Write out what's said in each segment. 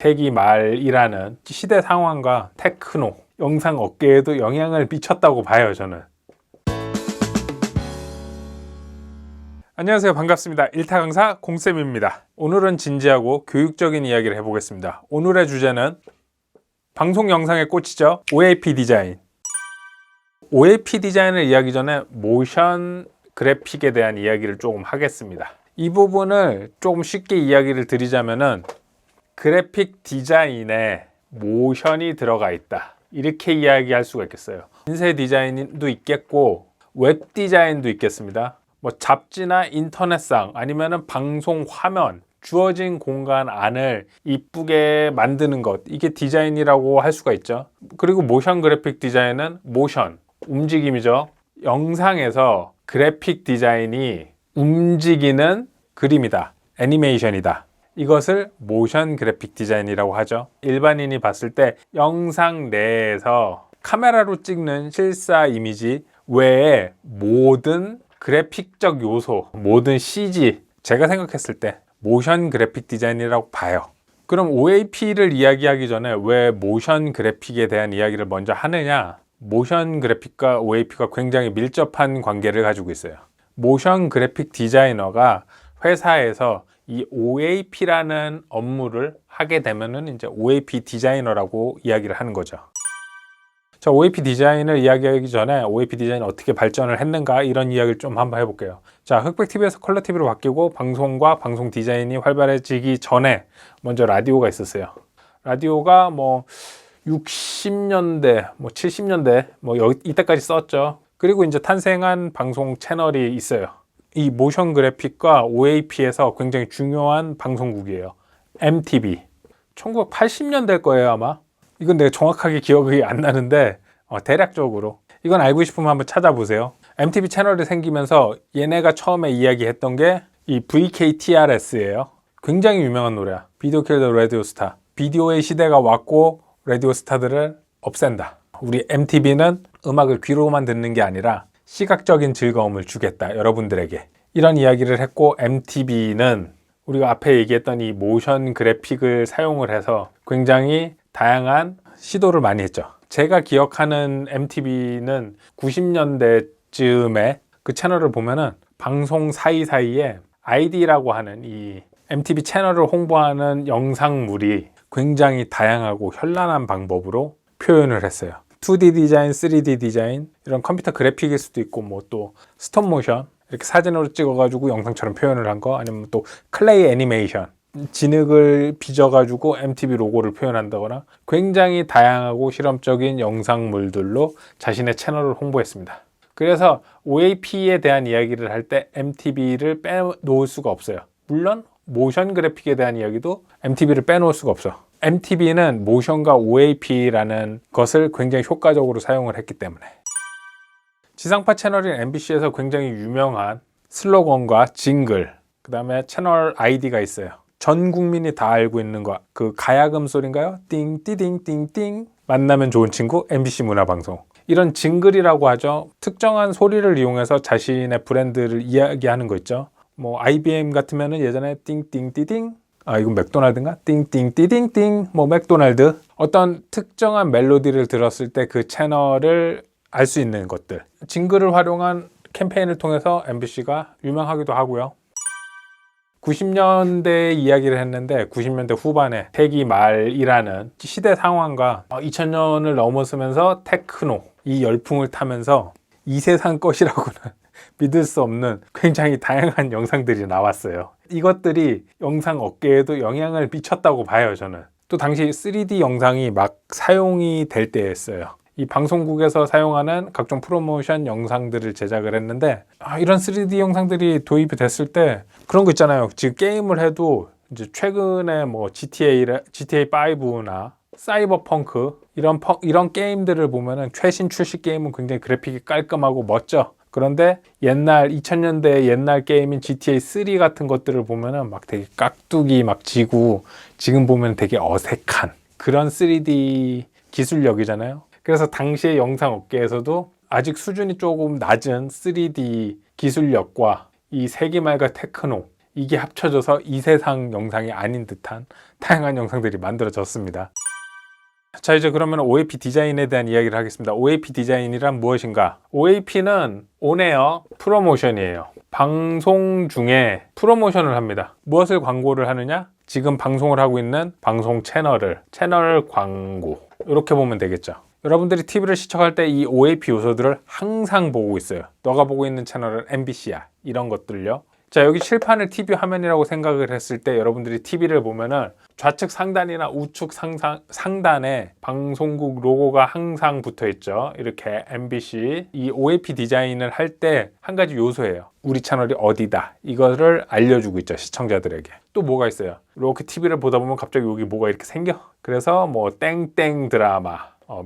세기 말이라는 시대 상황과 테크노, 영상 업계에도 영향을 미쳤다고 봐요, 저는. 안녕하세요. 반갑습니다. 일타 강사 공쌤입니다. 오늘은 진지하고 교육적인 이야기를 해보겠습니다. 오늘의 주제는 방송 영상에 꽂히죠. OAP 디자인. OAP 디자인을 이야기 전에 모션 그래픽에 대한 이야기를 조금 하겠습니다. 이 부분을 조금 쉽게 이야기를 드리자면은 그래픽 디자인에 모션이 들어가 있다, 이렇게 이야기할 수가 있겠어요. 인쇄 디자인도 있겠고 웹 디자인도 있겠습니다. 뭐 잡지나 인터넷상 아니면은 방송 화면, 주어진 공간 안을 이쁘게 만드는 것, 이게 디자인이라고 할 수가 있죠. 그리고 모션 그래픽 디자인은 모션, 움직임이죠. 영상에서 그래픽 디자인이 움직이는 그림이다, 애니메이션이다. 이것을 모션 그래픽 디자인이라고 하죠. 일반인이 봤을 때 영상 내에서 카메라로 찍는 실사 이미지 외에 모든 그래픽적 요소, 모든 CG, 제가 생각했을 때 모션 그래픽 디자인이라고 봐요. 그럼 OAP를 이야기하기 전에 왜 모션 그래픽에 대한 이야기를 먼저 하느냐? 모션 그래픽과 OAP가 굉장히 밀접한 관계를 가지고 있어요. 모션 그래픽 디자이너가 회사에서 이 OAP라는 업무를 하게 되면은 이제 OAP 디자이너라고 이야기를 하는 거죠. 자, OAP 디자인을 이야기하기 전에 OAP 디자인이 어떻게 발전을 했는가, 이런 이야기를 좀 한번 해볼게요. 자, 흑백TV에서 컬러TV로 바뀌고 방송과 방송 디자인이 활발해지기 전에 먼저 라디오가 있었어요. 라디오가 뭐 60년대, 뭐 70년대, 뭐 이때까지 썼죠. 그리고 이제 탄생한 방송 채널이 있어요. 이 모션 그래픽과 OAP에서 굉장히 중요한 방송국이에요. MTV. 1980년대일 거예요, 아마. 이건 내가 정확하게 기억이 안 나는데 대략적으로 이건 알고 싶으면 한번 찾아보세요. MTV 채널이 생기면서 얘네가 처음에 이야기했던 게 이 VKTRS예요. 굉장히 유명한 노래야. 비디오 킬 더 라디오 스타. 비디오의 시대가 왔고 라디오 스타들을 없앤다. 우리 MTV는 음악을 귀로만 듣는 게 아니라 시각적인 즐거움을 주겠다, 여러분들에게. 이런 이야기를 했고, MTV는 우리가 앞에 얘기했던 이 모션 그래픽을 사용을 해서 굉장히 다양한 시도를 많이 했죠. 제가 기억하는 MTV는 90년대쯤에 그 채널을 보면은 방송 사이사이에 ID라고 하는 이 MTV 채널을 홍보하는 영상물이 굉장히 다양하고 현란한 방법으로 표현을 했어요. 2D 디자인, 3D 디자인, 이런 컴퓨터 그래픽일 수도 있고, 뭐 또 스톱모션, 이렇게 사진으로 찍어가지고 영상처럼 표현을 한 거, 아니면 또 클레이 애니메이션, 진흙을 빚어가지고 MTV 로고를 표현한다거나, 굉장히 다양하고 실험적인 영상물들로 자신의 채널을 홍보했습니다. 그래서 OAP에 대한 이야기를 할 때 MTV를 빼놓을 수가 없어요. 물론 모션 그래픽에 대한 이야기도 MTV를 빼놓을 수가 없어. MTV는 모션과 OAP라는 것을 굉장히 효과적으로 사용을 했기 때문에. 지상파 채널인 MBC에서 굉장히 유명한 슬로건과 징글, 그 다음에 채널 아이디가 있어요. 전 국민이 다 알고 있는 거, 그 가야금 소리인가요? 띵띠딩띵띵, 만나면 좋은 친구 MBC 문화방송. 이런 징글이라고 하죠. 특정한 소리를 이용해서 자신의 브랜드를 이야기하는 거 있죠. 뭐 IBM 같으면은 예전에 띵띵띠딩, 이건 맥도날드인가? 띵띵띠딩띵, 뭐 맥도날드. 어떤 특정한 멜로디를 들었을 때 그 채널을 알 수 있는 것들. 징글을 활용한 캠페인을 통해서 MBC가 유명하기도 하고요. 90년대 이야기를 했는데 90년대 후반에 세기 말이라는 시대 상황과 2000년을 넘어서면서 테크노, 이 열풍을 타면서 이 세상 것이라고는 믿을 수 없는 굉장히 다양한 영상들이 나왔어요. 이것들이 영상 업계에도 영향을 미쳤다고 봐요, 저는. 또 당시 3D 영상이 막 사용이 될 때였어요. 이 방송국에서 사용하는 각종 프로모션 영상들을 제작을 했는데, 이런 3D 영상들이 도입이 됐을 때 그런 거 있잖아요. 지금 게임을 해도 이제 최근에 뭐 GTA5나 사이버펑크 이런 게임들을 보면은 최신 출시 게임은 굉장히 그래픽이 깔끔하고 멋져. 그런데 옛날 2000년대 옛날 게임인 GTA 3 같은 것들을 보면은 막 되게 깍두기 막 지고, 지금 보면 되게 어색한 그런 3D 기술력이잖아요. 그래서 당시의 영상 업계에서도 아직 수준이 조금 낮은 3D 기술력과 이 세기말과 테크노, 이게 합쳐져서 이 세상 영상이 아닌 듯한 다양한 영상들이 만들어졌습니다. 자, 이제 그러면 OAP 디자인에 대한 이야기를 하겠습니다. OAP 디자인이란 무엇인가? OAP는 온에어 프로모션이에요. 방송 중에 프로모션을 합니다. 무엇을 광고를 하느냐? 지금 방송을 하고 있는 방송 채널 광고, 이렇게 보면 되겠죠. 여러분들이 TV를 시청할 때 이 OAP 요소들을 항상 보고 있어요. 너가 보고 있는 채널은 MBC야, 이런 것들요. 자, 여기 칠판을 TV 화면이라고 생각을 했을 때 여러분들이 TV를 보면은 좌측 상단이나 우측 상단에 방송국 로고가 항상 붙어 있죠. 이렇게 MBC. 이 OAP 디자인을 할 때 한 가지 요소예요. 우리 채널이 어디다, 이거를 알려주고 있죠, 시청자들에게. 또 뭐가 있어요? 이렇게 TV를 보다 보면 갑자기 여기 뭐가 이렇게 생겨. 그래서 뭐 땡땡 드라마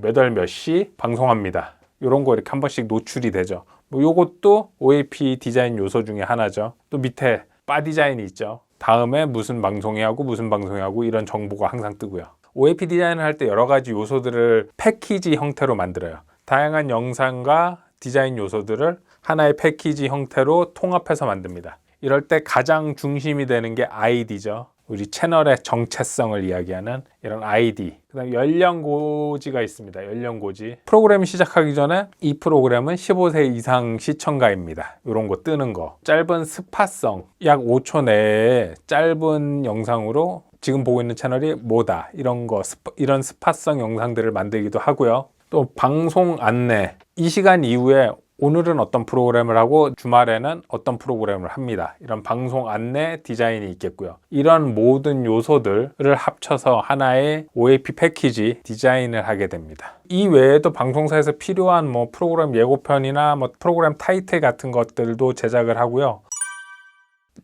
몇 월 몇 시 방송합니다, 이런 거 이렇게 한 번씩 노출이 되죠. 뭐 요것도 OAP 디자인 요소 중에 하나죠. 또 밑에 바 디자인이 있죠. 다음에 무슨 방송이 하고 이런 정보가 항상 뜨고요. OAP 디자인을 할 때 여러 가지 요소들을 패키지 형태로 만들어요. 다양한 영상과 디자인 요소들을 하나의 패키지 형태로 통합해서 만듭니다. 이럴 때 가장 중심이 되는 게 ID죠. 우리 채널의 정체성을 이야기하는 이런 ID. 그 다음에 연령고지가 있습니다. 연령고지. 프로그램이 시작하기 전에 이 프로그램은 15세 이상 시청가입니다, 이런 거 뜨는 거. 짧은 스팟성, 약 5초 내에 짧은 영상으로 지금 보고 있는 채널이 뭐다, 이런 거, 이런 스팟성 영상들을 만들기도 하고요. 또 방송 안내, 이 시간 이후에 오늘은 어떤 프로그램을 하고 주말에는 어떤 프로그램을 합니다, 이런 방송 안내 디자인이 있겠고요. 이런 모든 요소들을 합쳐서 하나의 OAP 패키지 디자인을 하게 됩니다. 이 외에도 방송사에서 필요한 뭐 프로그램 예고편이나 뭐 프로그램 타이틀 같은 것들도 제작을 하고요.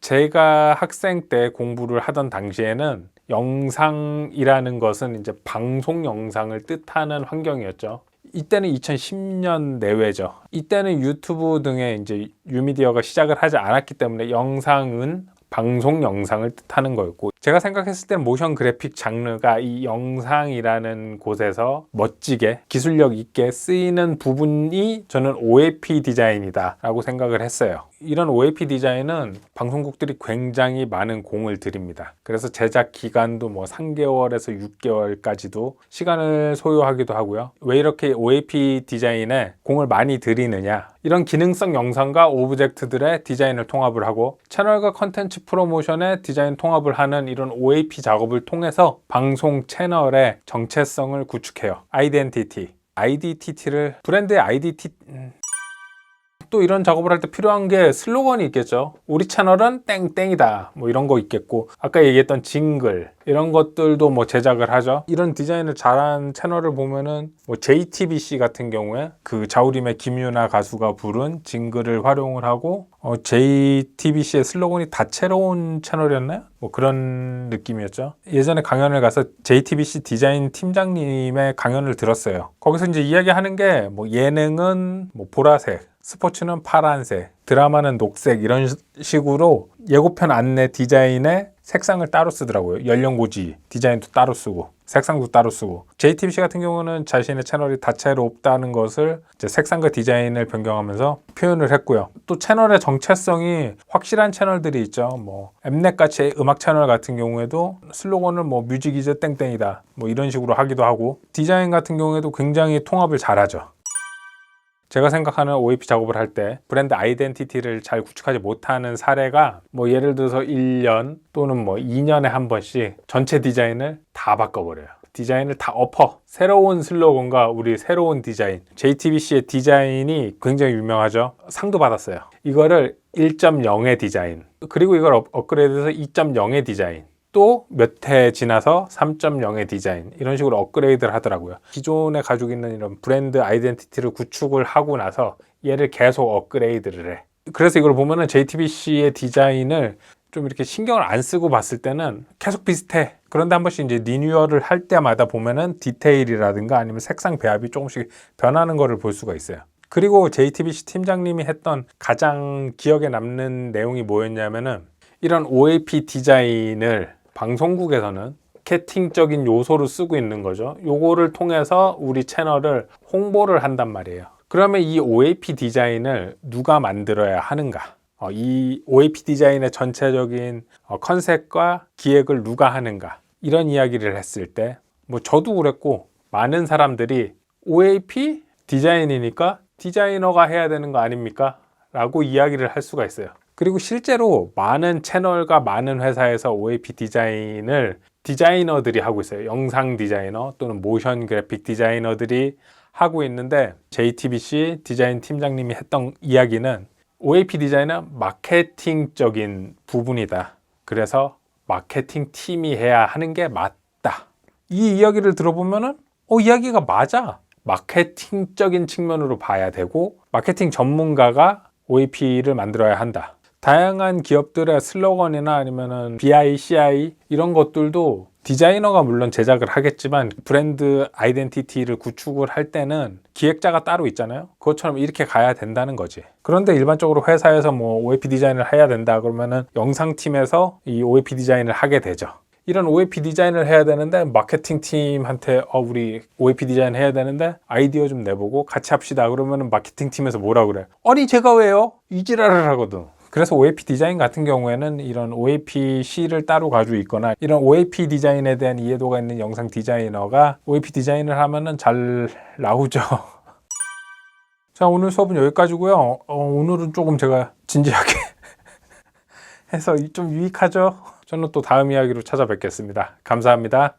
제가 학생 때 공부를 하던 당시에는 영상이라는 것은 이제 방송 영상을 뜻하는 환경이었죠. 이때는 2010년 내외죠. 이때는 유튜브 등의 이제 뉴미디어가 시작을 하지 않았기 때문에 영상은 방송 영상을 뜻하는 거였고, 제가 생각했을 때 모션 그래픽 장르가 이 영상이라는 곳에서 멋지게 기술력 있게 쓰이는 부분이 저는 OAP 디자인이다 라고 생각을 했어요. 이런 OAP 디자인은 방송국들이 굉장히 많은 공을 들입니다. 그래서 제작 기간도 뭐 3개월에서 6개월까지도 시간을 소요하기도 하고요. 왜 이렇게 OAP 디자인에 공을 많이 들이느냐, 이런 기능성 영상과 오브젝트들의 디자인을 통합을 하고 채널과 컨텐츠 프로모션의 디자인 통합을 하는 이런 OAP 작업을 통해서 방송 채널의 정체성을 구축해요. 아이덴티티를 브랜드의 또 이런 작업을 할 때 필요한 게 슬로건이 있겠죠. 우리 채널은 땡땡이다, 뭐 이런 거 있겠고, 아까 얘기했던 징글, 이런 것들도 뭐 제작을 하죠. 이런 디자인을 잘한 채널을 보면은 뭐 JTBC 같은 경우에 그 자우림의 김유나 가수가 부른 징글을 활용을 하고, JTBC의 슬로건이 다채로운 채널이었나요? 뭐 그런 느낌이었죠. 예전에 강연을 가서 JTBC 디자인 팀장님의 강연을 들었어요. 거기서 이제 이야기하는 게 뭐 예능은 뭐 보라색, 스포츠는 파란색, 드라마는 녹색, 이런 식으로 예고편 안내 디자인에 색상을 따로 쓰더라고요. 연령고지 디자인도 따로 쓰고 색상도 따로 쓰고. JTBC 같은 경우는 자신의 채널이 다채롭다는 것을 이제 색상과 디자인을 변경하면서 표현을 했고요. 또 채널의 정체성이 확실한 채널들이 있죠. 뭐 엠넷같이 음악 채널 같은 경우에도 슬로건을 뭐 뮤직 이즈 땡땡이다, 뭐 이런 식으로 하기도 하고, 디자인 같은 경우에도 굉장히 통합을 잘하죠. 제가 생각하는 OAP 작업을 할 때 브랜드 아이덴티티를 잘 구축하지 못하는 사례가 뭐 예를 들어서 1년 또는 뭐 2년에 한 번씩 전체 디자인을 다 바꿔버려요. 디자인을 다 엎어. 새로운 슬로건과 우리 새로운 디자인. JTBC의 디자인이 굉장히 유명하죠. 상도 받았어요. 이거를 1.0의 디자인, 그리고 이걸 업그레이드해서 2.0의 디자인, 또 몇 해 지나서 3.0의 디자인, 이런 식으로 업그레이드를 하더라고요. 기존에 가지고 있는 이런 브랜드 아이덴티티를 구축을 하고 나서 얘를 계속 업그레이드를 해. 그래서 이걸 보면은 JTBC의 디자인을 좀 이렇게 신경을 안 쓰고 봤을 때는 계속 비슷해. 그런데 한 번씩 이제 리뉴얼을 할 때마다 보면은 디테일이라든가 아니면 색상 배합이 조금씩 변하는 거를 볼 수가 있어요. 그리고 JTBC 팀장님이 했던 가장 기억에 남는 내용이 뭐였냐면은, 이런 OAP 디자인을 방송국에서는 마케팅적인 요소로 쓰고 있는 거죠. 요거를 통해서 우리 채널을 홍보를 한단 말이에요. 그러면 이 OAP 디자인을 누가 만들어야 하는가? 이 OAP 디자인의 전체적인 컨셉과 기획을 누가 하는가, 이런 이야기를 했을 때 뭐 저도 그랬고 많은 사람들이 OAP 디자인이니까 디자이너가 해야 되는 거 아닙니까? 라고 이야기를 할 수가 있어요. 그리고 실제로 많은 채널과 많은 회사에서 OAP 디자인을 디자이너들이 하고 있어요. 영상 디자이너 또는 모션 그래픽 디자이너들이 하고 있는데, JTBC 디자인 팀장님이 했던 이야기는 OAP 디자인은 마케팅적인 부분이다. 그래서 마케팅 팀이 해야 하는 게 맞다. 이 이야기를 들어보면은 이야기가 맞아. 마케팅적인 측면으로 봐야 되고 마케팅 전문가가 OAP를 만들어야 한다. 다양한 기업들의 슬로건이나 아니면은 BI, CI 이런 것들도 디자이너가 물론 제작을 하겠지만 브랜드 아이덴티티를 구축을 할 때는 기획자가 따로 있잖아요. 그것처럼 이렇게 가야 된다는 거지. 그런데 일반적으로 회사에서 뭐 OAP 디자인을 해야 된다 그러면은 영상팀에서 이 OAP 디자인을 하게 되죠. 이런 OAP 디자인을 해야 되는데 마케팅 팀한테 우리 OAP 디자인 해야 되는데 아이디어 좀 내보고 같이 합시다 그러면은 마케팅 팀에서 뭐라 그래? 아니 제가 왜요? 이 지랄을 하거든. 그래서 OAP 디자인 같은 경우에는 이런 OAPC를 따로 가지고 있거나 이런 OAP 디자인에 대한 이해도가 있는 영상 디자이너가 OAP 디자인을 하면은 잘 나오죠. 자, 오늘 수업은 여기까지고요. 오늘은 조금 제가 진지하게 해서 좀 유익하죠? 저는 또 다음 이야기로 찾아뵙겠습니다. 감사합니다.